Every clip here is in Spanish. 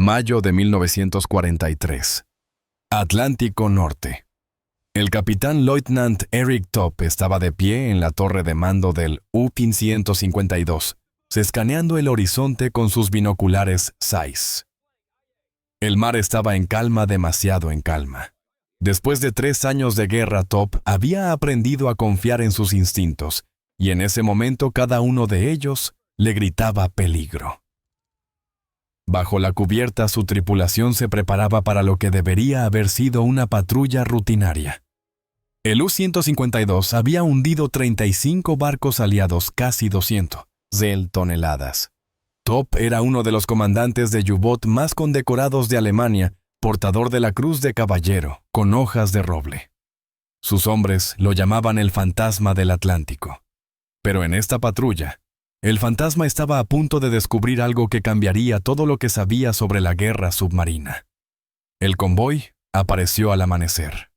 Mayo de 1943. Atlántico Norte. El capitán Lieutenant Eric Top estaba de pie en la torre de mando del U-152, escaneando el horizonte con sus binoculares Zeiss. El mar estaba en calma, demasiado en calma. Después de 3 años de guerra, Top había aprendido a confiar en sus instintos, y en ese momento cada uno de ellos le gritaba peligro. Bajo la cubierta, su tripulación se preparaba para lo que debería haber sido una patrulla rutinaria. El U-152 había hundido 35 barcos aliados, casi 200 toneladas. Top era uno de los comandantes de U-Boot más condecorados de Alemania, portador de la Cruz de Caballero, con hojas de roble. Sus hombres lo llamaban el fantasma del Atlántico. Pero en esta patrulla, el fantasma estaba a punto de descubrir algo que cambiaría todo lo que sabía sobre la guerra submarina. El convoy apareció al amanecer.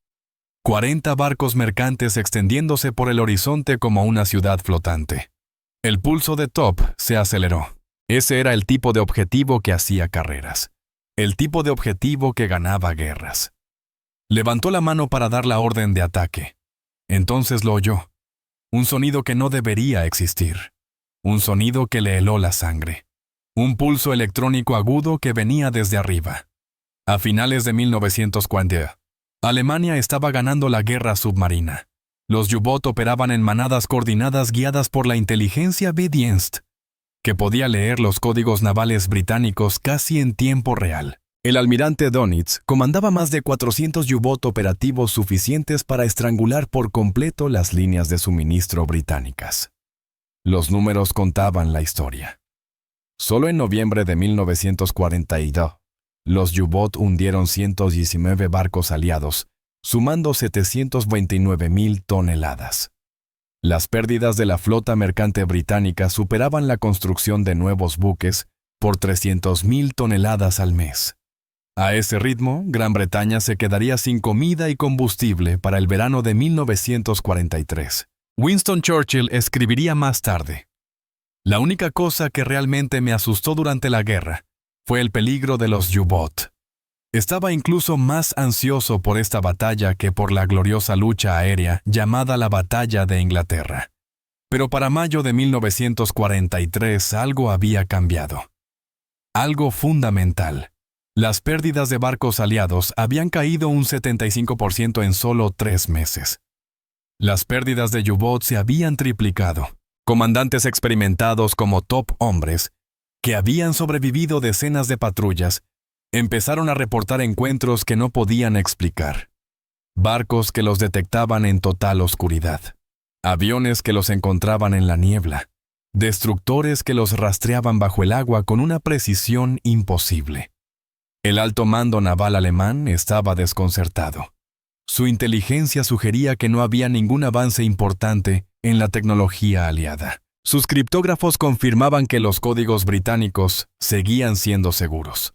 40 barcos mercantes extendiéndose por el horizonte como una ciudad flotante. El pulso de Top se aceleró. Ese era el tipo de objetivo que hacía carreras. El tipo de objetivo que ganaba guerras. Levantó la mano para dar la orden de ataque. Entonces lo oyó. Un sonido que no debería existir. Un sonido que le heló la sangre. Un pulso electrónico agudo que venía desde arriba. A finales de 1940, Alemania estaba ganando la guerra submarina. Los U-Boot operaban en manadas coordinadas guiadas por la inteligencia B-Dienst, que podía leer los códigos navales británicos casi en tiempo real. El almirante Dönitz comandaba más de 400 U-Boot operativos suficientes para estrangular por completo las líneas de suministro británicas. Los números contaban la historia. Solo en noviembre de 1942, los U-Boot hundieron 119 barcos aliados, sumando 729,000 toneladas. Las pérdidas de la flota mercante británica superaban la construcción de nuevos buques por 300,000 toneladas al mes. A ese ritmo, Gran Bretaña se quedaría sin comida y combustible para el verano de 1943. Winston Churchill escribiría más tarde: "La única cosa que realmente me asustó durante la guerra fue el peligro de los U-Boot. Estaba incluso más ansioso por esta batalla que por la gloriosa lucha aérea llamada la Batalla de Inglaterra". Pero para mayo de 1943 algo había cambiado. Algo fundamental. Las pérdidas de barcos aliados habían caído un 75% en solo 3 meses. Las pérdidas de U-Boot se habían triplicado. Comandantes experimentados como Top hombres, que habían sobrevivido decenas de patrullas, empezaron a reportar encuentros que no podían explicar. Barcos que los detectaban en total oscuridad. Aviones que los encontraban en la niebla. Destructores que los rastreaban bajo el agua con una precisión imposible. El alto mando naval alemán estaba desconcertado. Su inteligencia sugería que no había ningún avance importante en la tecnología aliada. Sus criptógrafos confirmaban que los códigos británicos seguían siendo seguros.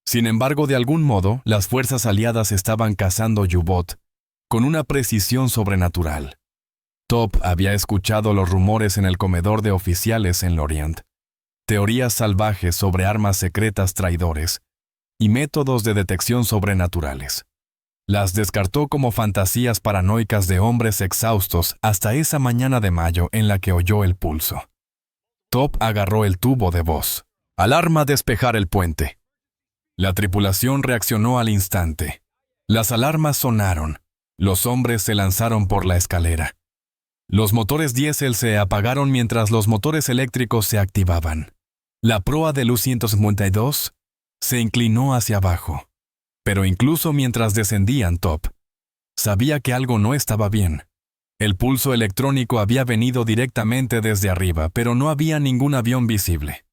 Sin embargo, de algún modo, las fuerzas aliadas estaban cazando U-Boot con una precisión sobrenatural. Top había escuchado los rumores en el comedor de oficiales en Lorient. Teorías salvajes sobre armas secretas traidores y métodos de detección sobrenaturales. Las descartó como fantasías paranoicas de hombres exhaustos hasta esa mañana de mayo en la que oyó el pulso. Top agarró el tubo de voz. «Alarma, despejar el puente». La tripulación reaccionó al instante. Las alarmas sonaron. Los hombres se lanzaron por la escalera. Los motores diésel se apagaron mientras los motores eléctricos se activaban. La proa del U-152 se inclinó hacia abajo. Pero incluso mientras descendían, Top sabía que algo no estaba bien. El pulso electrónico había venido directamente desde arriba, pero no había ningún avión visible.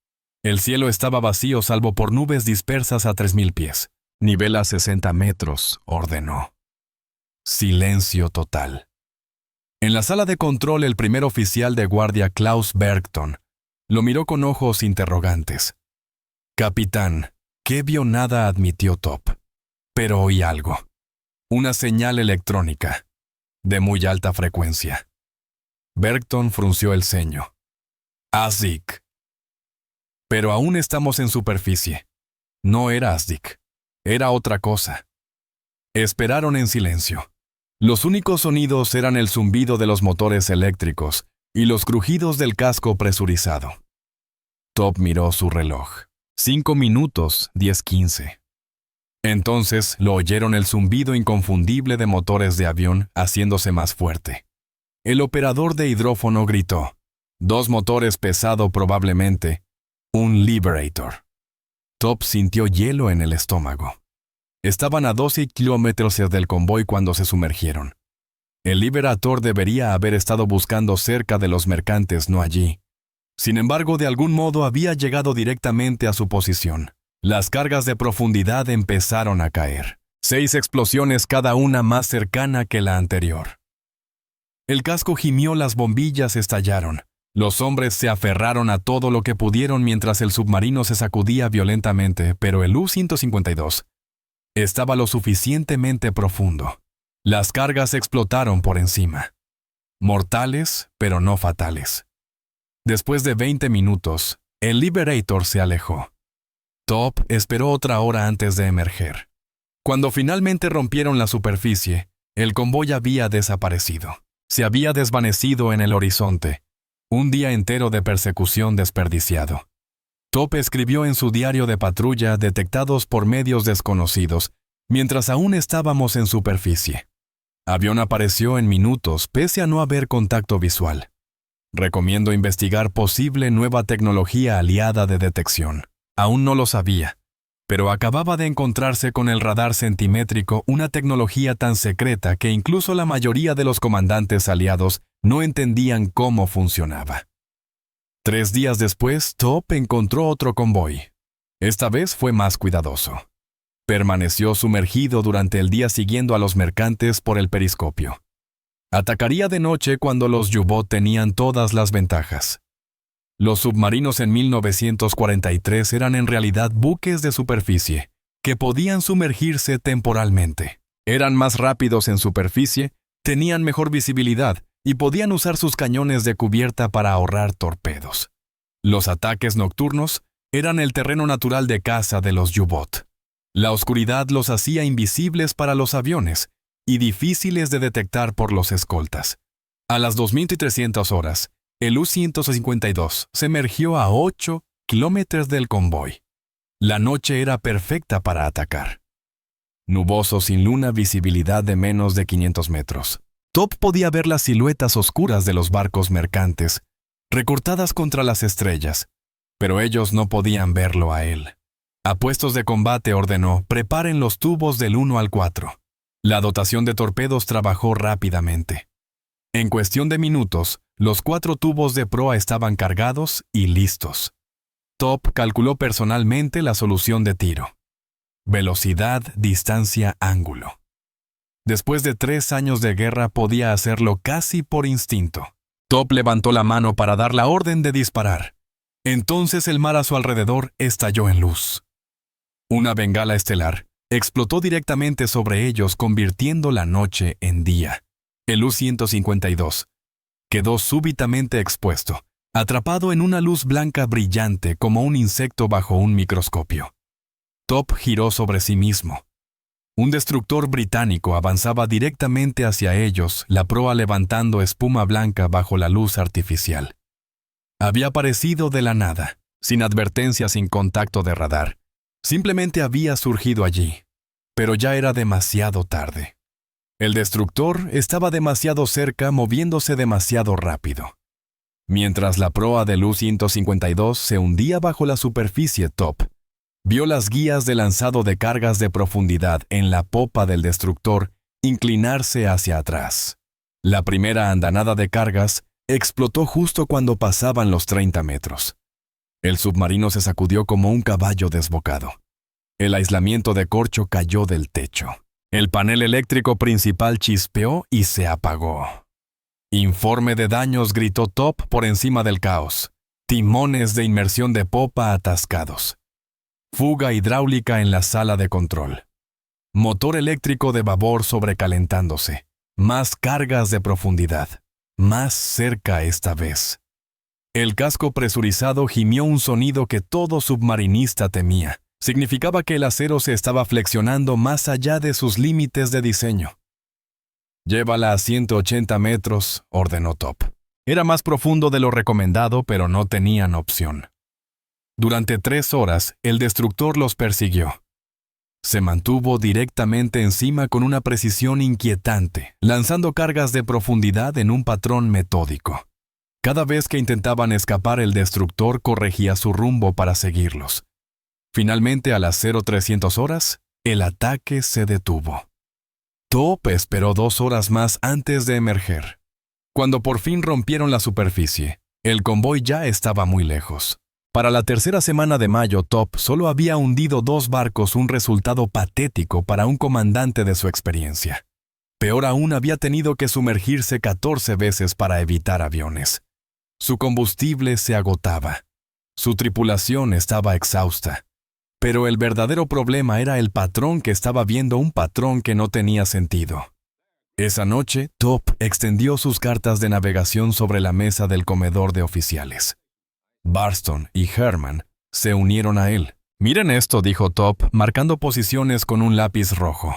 El cielo estaba vacío salvo por nubes dispersas a 3,000 pies. «Nivela 60 metros», ordenó. Silencio total. En la sala de control, el primer oficial de guardia, Klaus Bergton, lo miró con ojos interrogantes. «Capitán, ¿qué vio?» «Nada», admitió Top. «Pero oí algo. Una señal electrónica, de muy alta frecuencia». Bergton frunció el ceño. «ASIC». «Pero aún estamos en superficie. No era Asdic. Era otra cosa. Esperaron en silencio. Los únicos sonidos eran el zumbido de los motores eléctricos y los crujidos del casco presurizado. Top miró su reloj. 5 minutos, 10:15. Entonces lo oyeron el zumbido inconfundible de motores de avión haciéndose más fuerte. El operador de hidrófono gritó. 2 motores pesado probablemente. Un Liberator. Top sintió hielo en el estómago. Estaban a 12 kilómetros del convoy cuando se sumergieron. El Liberator debería haber estado buscando cerca de los mercantes, no allí. Sin embargo, de algún modo había llegado directamente a su posición. Las cargas de profundidad empezaron a caer. 6 explosiones, cada una más cercana que la anterior. El casco gimió, las bombillas estallaron. Los hombres se aferraron a todo lo que pudieron mientras el submarino se sacudía violentamente, pero el U-152 estaba lo suficientemente profundo. Las cargas explotaron por encima. Mortales, pero no fatales. Después de 20 minutos, el Liberator se alejó. Top esperó otra hora antes de emerger. Cuando finalmente rompieron la superficie, el convoy había desaparecido. Se había desvanecido en el horizonte. Un día entero de persecución desperdiciado. Top escribió en su diario de patrulla, detectados por medios desconocidos, mientras aún estábamos en superficie. Avión apareció en minutos, pese a no haber contacto visual. Recomiendo investigar posible nueva tecnología aliada de detección. Aún no lo sabía, pero acababa de encontrarse con el radar centimétrico, una tecnología tan secreta que incluso la mayoría de los comandantes aliados no entendían cómo funcionaba. 3 días después, Top encontró otro convoy. Esta vez fue más cuidadoso. Permaneció sumergido durante el día siguiendo a los mercantes por el periscopio. Atacaría de noche cuando los U-Boot tenían todas las ventajas. Los submarinos en 1943 eran en realidad buques de superficie, que podían sumergirse temporalmente. Eran más rápidos en superficie, tenían mejor visibilidad y podían usar sus cañones de cubierta para ahorrar torpedos. Los ataques nocturnos eran el terreno natural de caza de los U-Boot. La oscuridad los hacía invisibles para los aviones y difíciles de detectar por los escoltas. A las 2300 horas, el U-152 se emergió a 8 kilómetros del convoy. La noche era perfecta para atacar. Nuboso, sin luna, visibilidad de menos de 500 metros. Top podía ver las siluetas oscuras de los barcos mercantes, recortadas contra las estrellas, pero ellos no podían verlo a él. A puestos de combate ordenó: preparen los tubos del 1 al 4. La dotación de torpedos trabajó rápidamente. En cuestión de minutos, los 4 tubos de proa estaban cargados y listos. Top calculó personalmente la solución de tiro: velocidad, distancia, ángulo. Después de 3 años de guerra podía hacerlo casi por instinto. Top levantó la mano para dar la orden de disparar. Entonces el mar a su alrededor estalló en luz. Una bengala estelar explotó directamente sobre ellos, convirtiendo la noche en día. El U-152 quedó súbitamente expuesto, atrapado en una luz blanca brillante como un insecto bajo un microscopio. Top giró sobre sí mismo. Un destructor británico avanzaba directamente hacia ellos, la proa levantando espuma blanca bajo la luz artificial. Había aparecido de la nada, sin advertencia, sin contacto de radar. Simplemente había surgido allí, pero ya era demasiado tarde. El destructor estaba demasiado cerca, moviéndose demasiado rápido. Mientras la proa del U-152 se hundía bajo la superficie, Top vio las guías de lanzado de cargas de profundidad en la popa del destructor inclinarse hacia atrás. La primera andanada de cargas explotó justo cuando pasaban los 30 metros. El submarino se sacudió como un caballo desbocado. El aislamiento de corcho cayó del techo. El panel eléctrico principal chispeó y se apagó. Informe de daños, gritó Top por encima del caos. Timones de inmersión de popa atascados. Fuga hidráulica en la sala de control. Motor eléctrico de babor sobrecalentándose. Más cargas de profundidad. Más cerca esta vez. El casco presurizado gimió un sonido que todo submarinista temía. Significaba que el acero se estaba flexionando más allá de sus límites de diseño. «Llévala a 180 metros», ordenó Top. Era más profundo de lo recomendado, pero no tenían opción. Durante 3 horas, el destructor los persiguió. Se mantuvo directamente encima con una precisión inquietante, lanzando cargas de profundidad en un patrón metódico. Cada vez que intentaban escapar, el destructor corregía su rumbo para seguirlos. Finalmente, a las 0300 horas, el ataque se detuvo. Top esperó 2 horas más antes de emerger. Cuando por fin rompieron la superficie, el convoy ya estaba muy lejos. Para la tercera semana de mayo, Top solo había hundido 2 barcos, un resultado patético para un comandante de su experiencia. Peor aún, había tenido que sumergirse 14 veces para evitar aviones. Su combustible se agotaba. Su tripulación estaba exhausta. Pero el verdadero problema era el patrón que estaba viendo, un patrón que no tenía sentido. Esa noche, Top extendió sus cartas de navegación sobre la mesa del comedor de oficiales. Barston y Herman se unieron a él. «Miren esto», dijo Top, marcando posiciones con un lápiz rojo.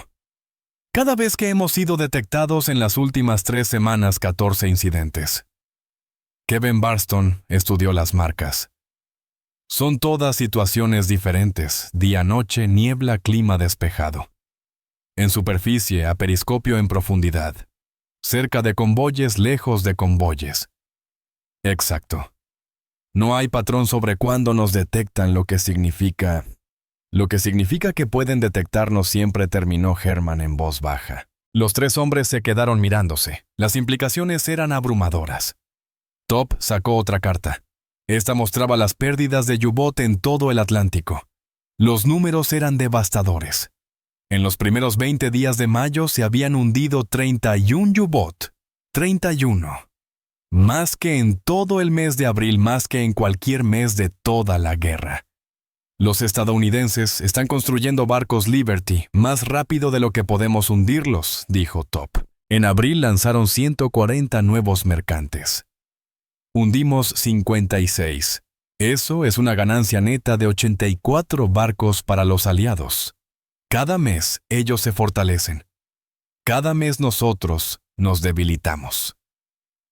«Cada vez que hemos sido detectados en las últimas 3 semanas, 14 incidentes». Kevin Barston estudió las marcas. «Son todas situaciones diferentes: día, noche, niebla, clima despejado. En superficie, a periscopio, en profundidad. Cerca de convoyes, lejos de convoyes». Exacto. No hay patrón sobre cuándo nos detectan, lo que significa que pueden detectarnos siempre, terminó Herman en voz baja. Los 3 hombres se quedaron mirándose. Las implicaciones eran abrumadoras. Top sacó otra carta. Esta mostraba las pérdidas de U-Boat en todo el Atlántico. Los números eran devastadores. En los primeros 20 días de mayo se habían hundido 31 U-Boat. 31. Más que en todo el mes de abril, más que en cualquier mes de toda la guerra. Los estadounidenses están construyendo barcos Liberty más rápido de lo que podemos hundirlos, dijo Top. En abril lanzaron 140 nuevos mercantes. Hundimos 56. Eso es una ganancia neta de 84 barcos para los aliados. Cada mes ellos se fortalecen. Cada mes nosotros nos debilitamos.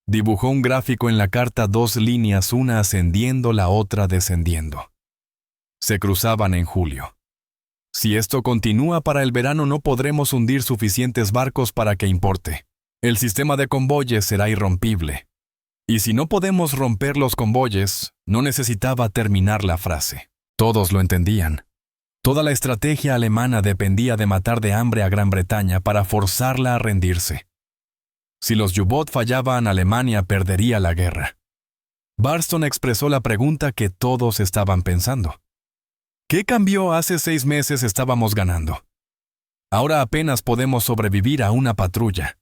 Dibujó un gráfico en la carta, 2 líneas, una ascendiendo, la otra descendiendo. Se cruzaban en julio. Si esto continúa, para el verano no podremos hundir suficientes barcos para que importe. El sistema de convoyes será irrompible. Y si no podemos romper los convoyes, no necesitaba terminar la frase. Todos lo entendían. Toda la estrategia alemana dependía de matar de hambre a Gran Bretaña para forzarla a rendirse. Si los U-Boat fallaban, Alemania perdería la guerra. Barston expresó la pregunta que todos estaban pensando. ¿Qué cambió? Hace 6 meses estábamos ganando. Ahora apenas podemos sobrevivir a una patrulla.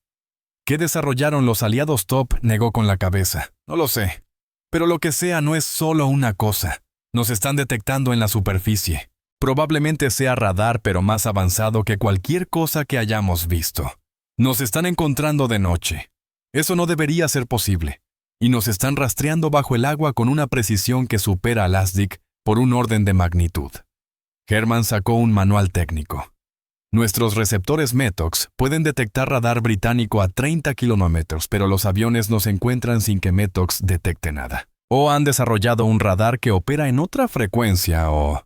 ¿Qué desarrollaron los aliados? Top negó con la cabeza. No lo sé. Pero lo que sea, no es solo una cosa. Nos están detectando en la superficie. Probablemente sea radar, pero más avanzado que cualquier cosa que hayamos visto. Nos están encontrando de noche. Eso no debería ser posible. Y nos están rastreando bajo el agua con una precisión que supera a Lasdick por un orden de magnitud. Herman sacó un manual técnico. Nuestros receptores METOX pueden detectar radar británico a 30 kilómetros, pero los aviones no se encuentran sin que METOX detecte nada. O han desarrollado un radar que opera en otra frecuencia o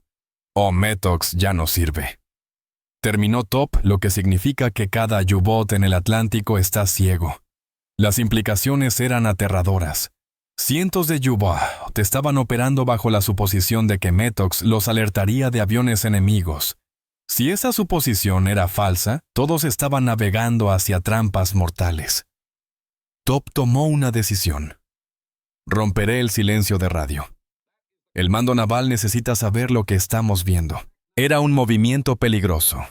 METOX ya no sirve. Terminó Top, lo que significa que cada U-Boat en el Atlántico está ciego. Las implicaciones eran aterradoras. Cientos de U-Boat estaban operando bajo la suposición de que METOX los alertaría de aviones enemigos. Si esa suposición era falsa, todos estaban navegando hacia trampas mortales. Top tomó una decisión. Romperé el silencio de radio. El mando naval necesita saber lo que estamos viendo. Era un movimiento peligroso.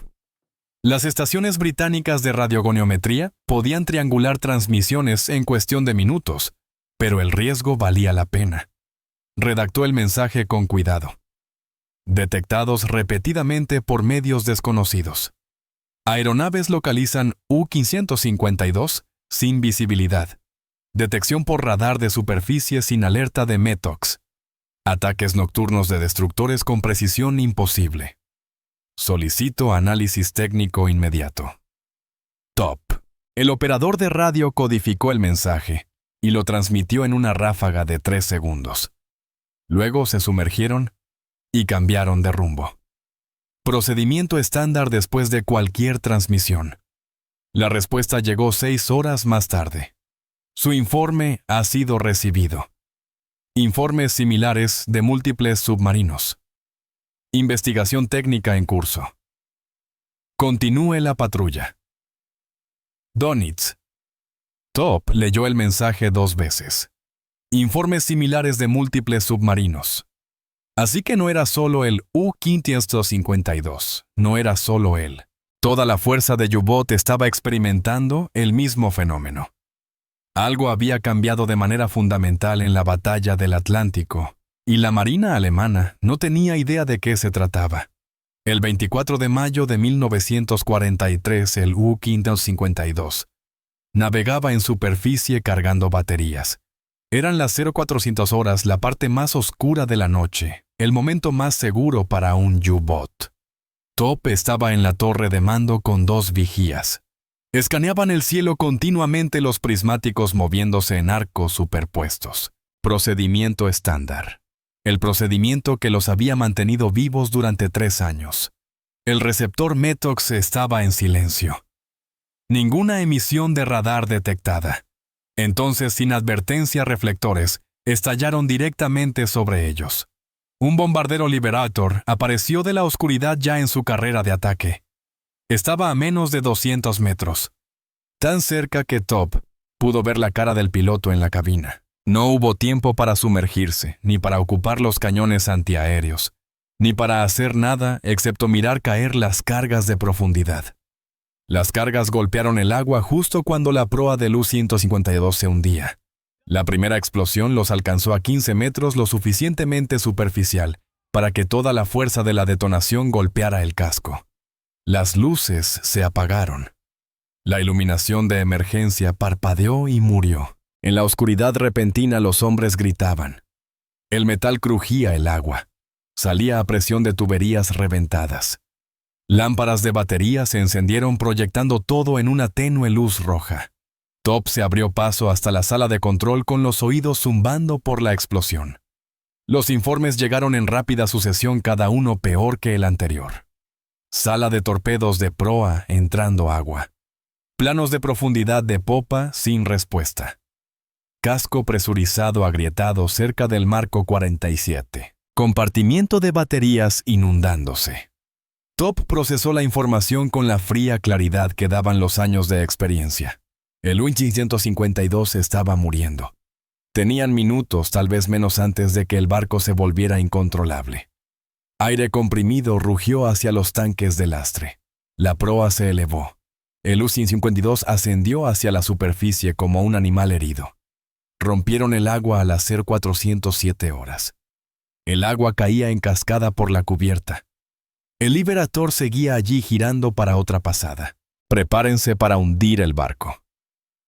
Las estaciones británicas de radiogoniometría podían triangular transmisiones en cuestión de minutos, pero el riesgo valía la pena. Redactó el mensaje con cuidado. Detectados repetidamente por medios desconocidos. Aeronaves localizan U-552 sin visibilidad. Detección por radar de superficie sin alerta de METOX. Ataques nocturnos de destructores con precisión imposible. Solicito análisis técnico inmediato. Top. El operador de radio codificó el mensaje y lo transmitió en una ráfaga de 3 segundos. Luego se sumergieron y cambiaron de rumbo. Procedimiento estándar después de cualquier transmisión. La respuesta llegó 6 horas más tarde. Su informe ha sido recibido. Informes similares de múltiples submarinos. Investigación técnica en curso. Continúe la patrulla. Donitz. Top leyó el mensaje 2 veces. Informes similares de múltiples submarinos. Así que no era solo el U-552, no era solo él. Toda la fuerza de U-Boat estaba experimentando el mismo fenómeno. Algo había cambiado de manera fundamental en la batalla del Atlántico, y la Marina alemana no tenía idea de qué se trataba. El 24 de mayo de 1943, el U-552 navegaba en superficie cargando baterías. Eran las 0400 horas, la parte más oscura de la noche, el momento más seguro para un U-Boat. Top estaba en la torre de mando con 2 vigías. Escaneaban el cielo continuamente, los prismáticos moviéndose en arcos superpuestos. Procedimiento estándar. El procedimiento que los había mantenido vivos durante 3 años. El receptor Metox estaba en silencio. Ninguna emisión de radar detectada. Entonces, sin advertencia, reflectores estallaron directamente sobre ellos. Un bombardero Liberator apareció de la oscuridad ya en su carrera de ataque. Estaba a menos de 200 metros. Tan cerca que Top pudo ver la cara del piloto en la cabina. No hubo tiempo para sumergirse, ni para ocupar los cañones antiaéreos, ni para hacer nada excepto mirar caer las cargas de profundidad. Las cargas golpearon el agua justo cuando la proa del U-152 se hundía. La primera explosión los alcanzó a 15 metros, lo suficientemente superficial para que toda la fuerza de la detonación golpeara el casco. Las luces se apagaron. La iluminación de emergencia parpadeó y murió. En la oscuridad repentina los hombres gritaban. El metal crujía el agua. Salía a presión de tuberías reventadas. Lámparas de batería se encendieron proyectando todo en una tenue luz roja. Top se abrió paso hasta la sala de control con los oídos zumbando por la explosión. Los informes llegaron en rápida sucesión, cada uno peor que el anterior. Sala de torpedos de proa entrando agua. Planos de profundidad de popa sin respuesta. Casco presurizado agrietado cerca del marco 47. Compartimiento de baterías inundándose. Top procesó la información con la fría claridad que daban los años de experiencia. El U-552 estaba muriendo. Tenían minutos, tal vez menos, antes de que el barco se volviera incontrolable. Aire comprimido rugió hacia los tanques de lastre. La proa se elevó. El U-552 ascendió hacia la superficie como un animal herido. Rompieron el agua al hacer 407 horas. El agua caía en cascada por la cubierta. El Liberator seguía allí girando para otra pasada. Prepárense para hundir el barco.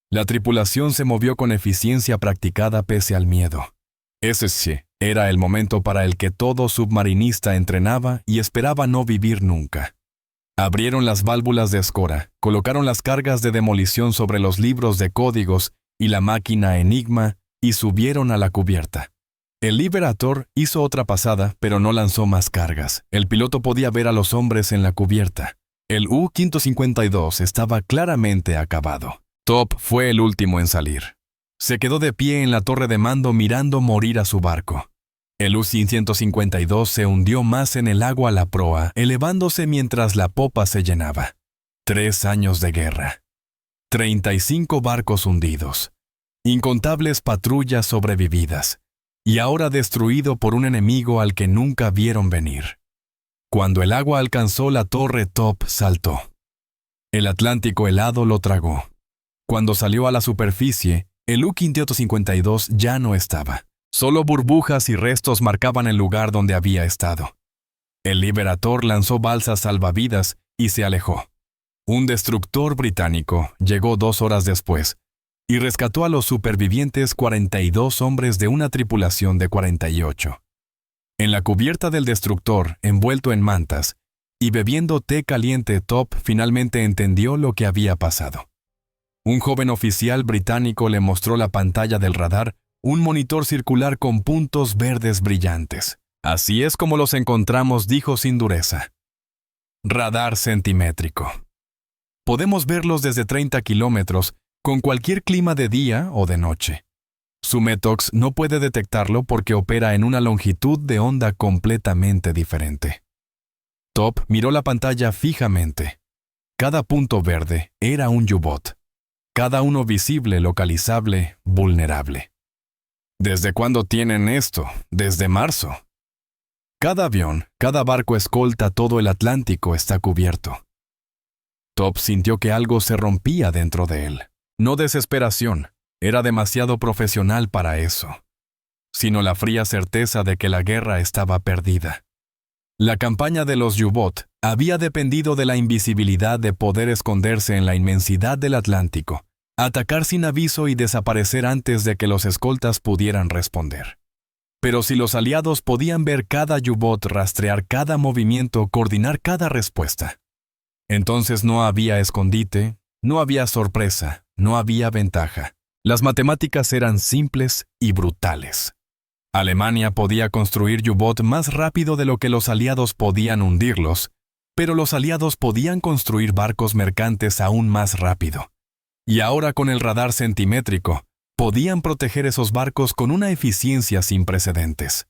La tripulación se movió con eficiencia practicada pese al miedo. Ese sí, era el momento para el que todo submarinista entrenaba y esperaba no vivir nunca. Abrieron las válvulas de escora, colocaron las cargas de demolición sobre los libros de códigos y la máquina Enigma y subieron a la cubierta. El Liberator hizo otra pasada, pero no lanzó más cargas. El piloto podía ver a los hombres en la cubierta. El U-552 estaba claramente acabado. Top fue el último en salir. Se quedó de pie en la torre de mando mirando morir a su barco. El U-152 se hundió más en el agua a la proa, elevándose mientras la popa se llenaba. 3 años de guerra. 35 barcos hundidos. Incontables patrullas sobrevividas. Y ahora destruido por un enemigo al que nunca vieron venir. Cuando el agua alcanzó la torre, Top saltó. El Atlántico helado lo tragó. Cuando salió a la superficie, el U-552 ya no estaba. Solo burbujas y restos marcaban el lugar donde había estado. El Liberator lanzó balsas salvavidas y se alejó. Un destructor británico llegó 2 horas después y rescató a los supervivientes 42 hombres de una tripulación de 48. En la cubierta del destructor, envuelto en mantas, y bebiendo té caliente, Top finalmente entendió lo que había pasado. Un joven oficial británico le mostró la pantalla del radar, un monitor circular con puntos verdes brillantes. Así es como los encontramos, dijo sin dureza. Radar centimétrico. Podemos verlos desde 30 kilómetros, con cualquier clima de día o de noche. Su METOX no puede detectarlo porque opera en una longitud de onda completamente diferente. Top miró la pantalla fijamente. Cada punto verde era un U-Boot. Cada uno visible, localizable, vulnerable. ¿Desde cuándo tienen esto? Desde marzo. Cada avión, cada barco escolta todo el Atlántico está cubierto. Top sintió que algo se rompía dentro de él. No desesperación, era demasiado profesional para eso, sino la fría certeza de que la guerra estaba perdida. La campaña de los U-Boot había dependido de la invisibilidad de poder esconderse en la inmensidad del Atlántico, atacar sin aviso y desaparecer antes de que los escoltas pudieran responder. Pero si los aliados podían ver cada U-Boot, rastrear cada movimiento, coordinar cada respuesta, entonces no había escondite, no había sorpresa, no había ventaja. Las matemáticas eran simples y brutales. Alemania podía construir U-Boot más rápido de lo que los aliados podían hundirlos, pero los aliados podían construir barcos mercantes aún más rápido. Y ahora con el radar centimétrico, podían proteger esos barcos con una eficiencia sin precedentes.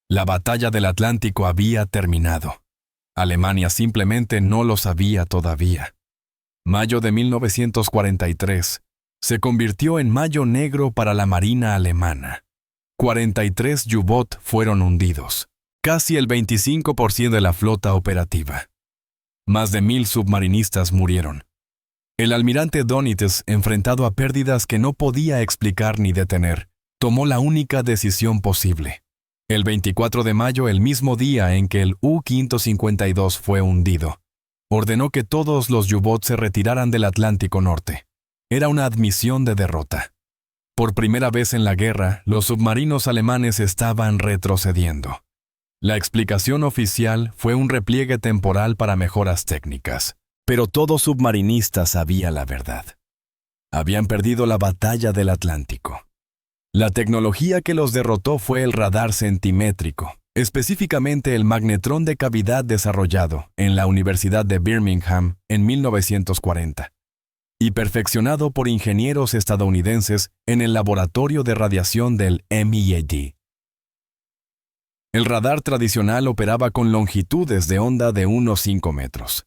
La batalla del Atlántico había terminado. Alemania simplemente no lo sabía todavía. Mayo de 1943 se convirtió en mayo negro para la Marina alemana. 43 U-Boot fueron hundidos, casi el 25% de la flota operativa. Más de 1000 submarinistas murieron. El almirante Donitz, enfrentado a pérdidas que no podía explicar ni detener, tomó la única decisión posible. El 24 de mayo, el mismo día en que el U-552 fue hundido, ordenó que todos los U-Boot se retiraran del Atlántico Norte. Era una admisión de derrota. Por primera vez en la guerra, los submarinos alemanes estaban retrocediendo. La explicación oficial fue un repliegue temporal para mejoras técnicas. Pero todo submarinista sabía la verdad. Habían perdido la batalla del Atlántico. La tecnología que los derrotó fue el radar centimétrico, específicamente el magnetrón de cavidad desarrollado en la Universidad de Birmingham en 1940 y perfeccionado por ingenieros estadounidenses en el laboratorio de radiación del MIT. El radar tradicional operaba con longitudes de onda de unos 5 metros.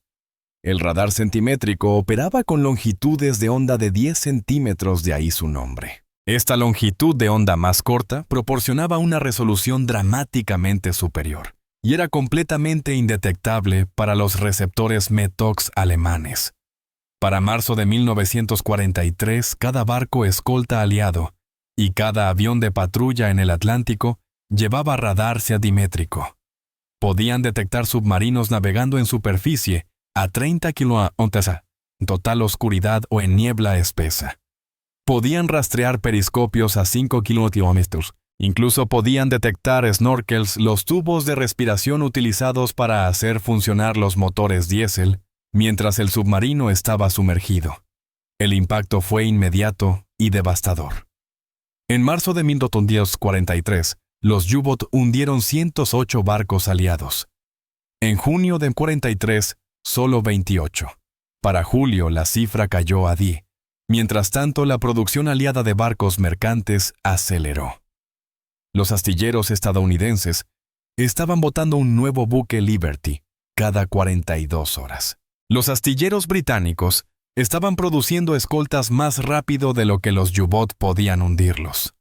El radar centimétrico operaba con longitudes de onda de 10 centímetros, de ahí su nombre. Esta longitud de onda más corta proporcionaba una resolución dramáticamente superior y era completamente indetectable para los receptores METOX alemanes. Para marzo de 1943, cada barco escolta aliado y cada avión de patrulla en el Atlántico llevaba radar centimétrico. Podían detectar submarinos navegando en superficie a 30 kilómetros, en total oscuridad o en niebla espesa. Podían rastrear periscopios a 5 kilómetros. Incluso podían detectar snorkels, los tubos de respiración utilizados para hacer funcionar los motores diésel, mientras el submarino estaba sumergido. El impacto fue inmediato y devastador. En marzo de 1943, los U-Boot hundieron 108 barcos aliados. En junio de 43, solo 28. Para julio, la cifra cayó a 10. Mientras tanto, la producción aliada de barcos mercantes aceleró. Los astilleros estadounidenses estaban botando un nuevo buque Liberty cada 42 horas. Los astilleros británicos estaban produciendo escoltas más rápido de lo que los U-Boot podían hundirlos.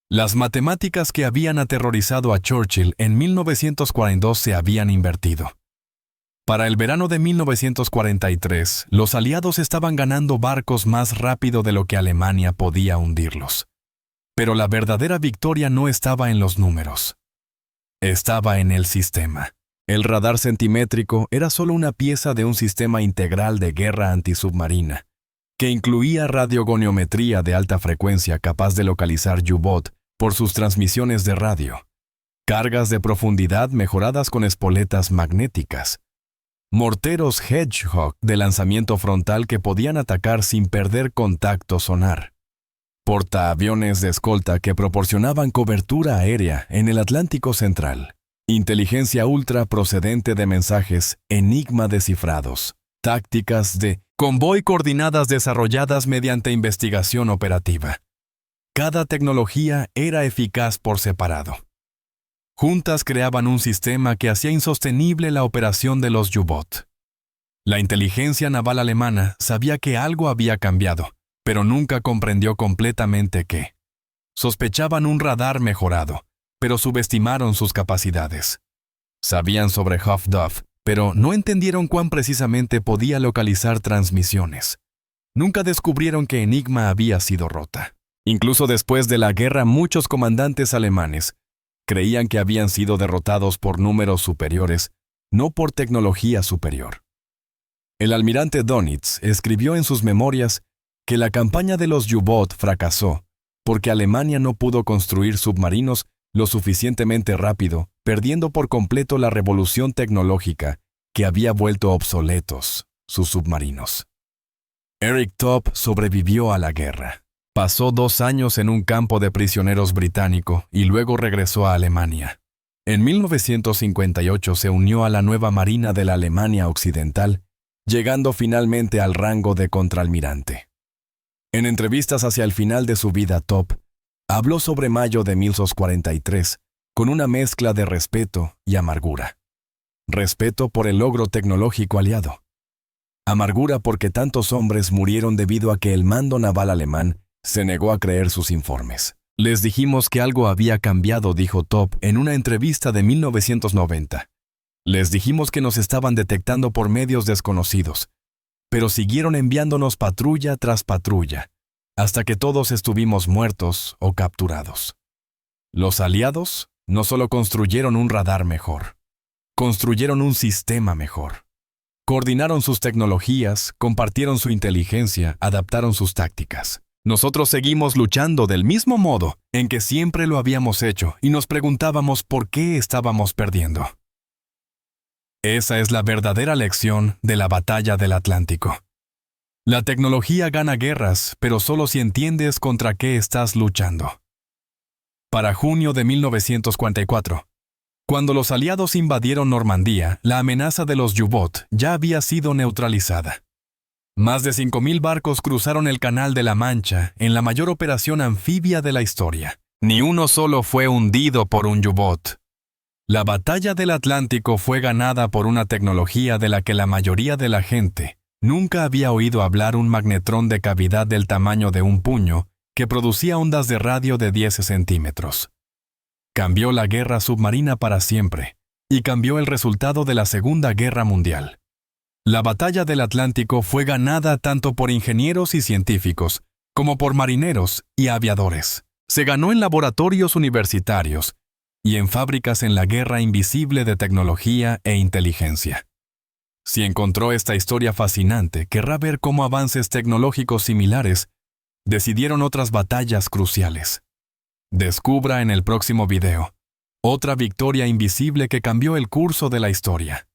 Las matemáticas que habían aterrorizado a Churchill en 1942 se habían invertido. Para el verano de 1943, los aliados estaban ganando barcos más rápido de lo que Alemania podía hundirlos. Pero la verdadera victoria no estaba en los números. Estaba en el sistema. El radar centimétrico era solo una pieza de un sistema integral de guerra antisubmarina, que incluía radiogoniometría de alta frecuencia capaz de localizar U-Boot por sus transmisiones de radio, cargas de profundidad mejoradas con espoletas magnéticas, morteros Hedgehog de lanzamiento frontal que podían atacar sin perder contacto sonar, portaaviones de escolta que proporcionaban cobertura aérea en el Atlántico Central, inteligencia ultra procedente de mensajes Enigma descifrados, tácticas de convoy coordinadas desarrolladas mediante investigación operativa. Cada tecnología era eficaz por separado. Juntas creaban un sistema que hacía insostenible la operación de los U-Boot. La inteligencia naval alemana sabía que algo había cambiado, pero nunca comprendió completamente qué. Sospechaban un radar mejorado, pero subestimaron sus capacidades. Sabían sobre Huff Duff, pero no entendieron cuán precisamente podía localizar transmisiones. Nunca descubrieron que Enigma había sido rota. Incluso después de la guerra, muchos comandantes alemanes creían que habían sido derrotados por números superiores, no por tecnología superior. El almirante Dönitz escribió en sus memorias que la campaña de los U-Boot fracasó porque Alemania no pudo construir submarinos lo suficientemente rápido, perdiendo por completo la revolución tecnológica que había vuelto obsoletos sus submarinos. Eric Top sobrevivió a la guerra. Pasó 2 años en un campo de prisioneros británico y luego regresó a Alemania. En 1958 se unió a la nueva Marina de la Alemania Occidental, llegando finalmente al rango de contraalmirante. En entrevistas hacia el final de su vida, Top habló sobre mayo de 1943 con una mezcla de respeto y amargura. Respeto por el logro tecnológico aliado. Amargura porque tantos hombres murieron debido a que el mando naval alemán se negó a creer sus informes. Les dijimos que algo había cambiado, dijo Top en una entrevista de 1990. Les dijimos que nos estaban detectando por medios desconocidos, pero siguieron enviándonos patrulla tras patrulla, hasta que todos estuvimos muertos o capturados. Los aliados no solo construyeron un radar mejor, construyeron un sistema mejor. Coordinaron sus tecnologías, compartieron su inteligencia, adaptaron sus tácticas. Nosotros seguimos luchando del mismo modo en que siempre lo habíamos hecho y nos preguntábamos por qué estábamos perdiendo. Esa es la verdadera lección de la batalla del Atlántico. La tecnología gana guerras, pero solo si entiendes contra qué estás luchando. Para junio de 1944, cuando los aliados invadieron Normandía, la amenaza de los U-Boot ya había sido neutralizada. Más de 5,000 barcos cruzaron el Canal de la Mancha en la mayor operación anfibia de la historia. Ni uno solo fue hundido por un U-Boot. La batalla del Atlántico fue ganada por una tecnología de la que la mayoría de la gente nunca había oído hablar, un magnetrón de cavidad del tamaño de un puño que producía ondas de radio de 10 centímetros. Cambió la guerra submarina para siempre y cambió el resultado de la Segunda Guerra Mundial. La batalla del Atlántico fue ganada tanto por ingenieros y científicos como por marineros y aviadores. Se ganó en laboratorios universitarios y en fábricas en la guerra invisible de tecnología e inteligencia. Si encontró esta historia fascinante, querrá ver cómo avances tecnológicos similares decidieron otras batallas cruciales. Descubra en el próximo video otra victoria invisible que cambió el curso de la historia.